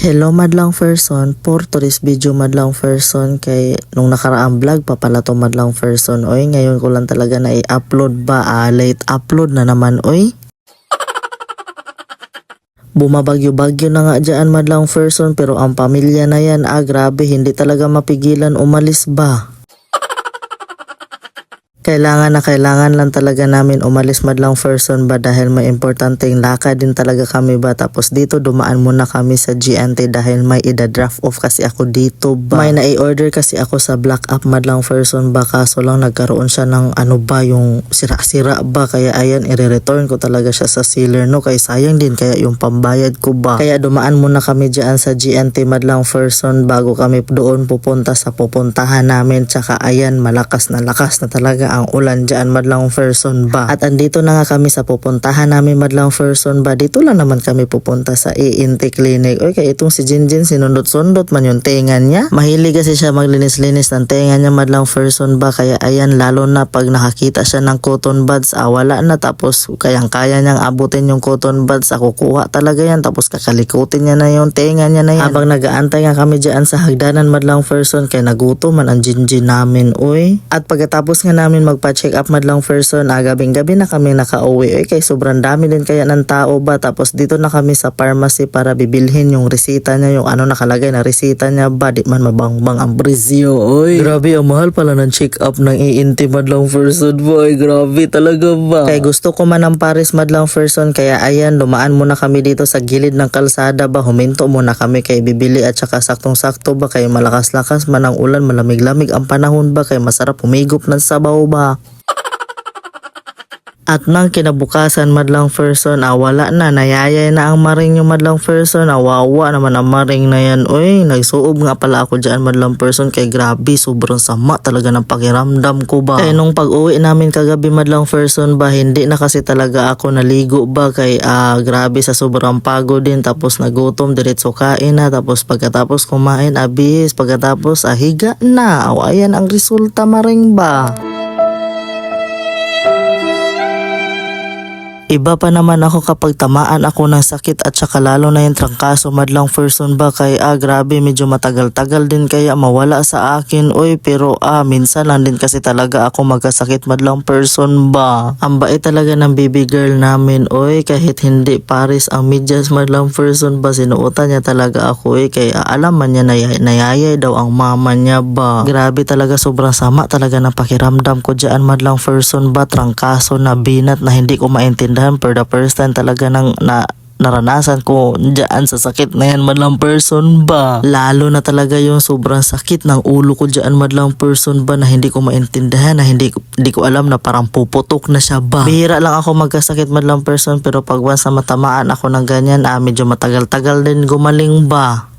Hello madlang person, for today's video madlang person kay nung nakaraang vlog pa pala to madlang person. Oy, ngayon ko lang talaga na i-upload ba, late upload na naman oy. Bumabagyo-bagyo na nga dyan madlang person pero ang pamilya na yan grabe hindi talaga mapigilan umalis ba. Kailangan lang talaga namin umalis madlang person ba dahil may importanteng lakad din talaga kami ba. Tapos dito dumaan muna kami sa GNT dahil may ida-draft off kasi ako dito ba. May na-order kasi ako sa Black Up madlang person ba kaso lang nagkaroon siya ng yung sira-sira ba. Kaya ayan i-return ko talaga siya sa seller no kaya sayang din kaya yung pambayad ko ba. Kaya dumaan muna kami dyan sa GNT madlang person bago kami doon pupunta sa pupuntahan namin. Tsaka ayan malakas na talaga ang ulan dyan madlang person ba. At andito na nga kami sa pupuntahan namin madlang person ba. Dito lang naman kami pupunta sa ENT Clinic. Oy, kaya itong si Jinjin sinundot-sundot man yung tenga niya. Mahilig kasi siya maglinis-linis ng tenga niya madlang person ba. Kaya ayan lalo na pag nakakita siya ng cotton buds wala na. Tapos kayang-kaya niyang abutin yung cotton buds. Kukuha talaga yan. Tapos kakalikutin niya na yung tenga niya na yan. Habang nag-aantay nga kami dyan sa hagdanan madlang person kaya nagutom man ang Jinjin namin oy. At pagkatapos nga namin magpa-check up madlang person gabing-gabi na kami nakauwi kay sobrang dami din kaya ng tao ba. Tapos dito na kami sa pharmacy para bibilhin yung resita niya, yung nakalagay na resita niya ba, di man mabangbang ang presyo oy. Grabe ang mahal pala ng check up ng ENT madlang person boy, grabe talaga ba. Kaya gusto ko man ng Paris madlang person kaya ayan dumaan muna kami dito sa gilid ng kalsada ba, huminto muna kami kay bibili at saka saktong-sakto ba kay malakas-lakas man ang ulan, malamig-lamig ang panahon ba kay masarap humigop ng sabaw ba. At nang kinabukasan madlang person wala na, nayayay na ang maring yung madlang person wawa naman ang maring na yan oy. Nagsuob nga pala ako dyan madlang person kay grabe sobrang sama talaga ng pakiramdam ko ba. Kaya nung pag-uwi namin kagabi madlang person ba hindi na kasi talaga ako naligo ba kay grabe sa sobrang pagod din. Tapos nagutom diretso kain na. Tapos pagkatapos kumain abis, pagkatapos higa na. Ayan ang resulta maring ba. Iba pa naman ako kapag tamaan ako ng sakit at saka lalo na yung trangkaso madlang person ba kay grabe medyo matagal-tagal din kaya mawala sa akin oy. Pero minsan lang din kasi talaga ako magkasakit madlang person ba. Ang bait talaga ng baby girl namin oy, kahit hindi Paris ang medyas madlang person ba sinuotan niya talaga ako kaya alam man niya nayayay daw ang mama niya ba. Grabe talaga sobrang sama talaga ng pakiramdam ko dyan madlang person ba. Trangkaso na binat na hindi ko maintindihan for the first time talaga naranasan ko dyan sa sakit na yan madlang person ba. Lalo na talaga yung sobrang sakit ng ulo ko dyan madlang person ba na hindi ko maintindihan, na hindi ko alam na parang puputok na siya ba. Bihira lang ako magkasakit madlang person pero pag once na matamaan ako ng ganyan medyo matagal-tagal din gumaling ba.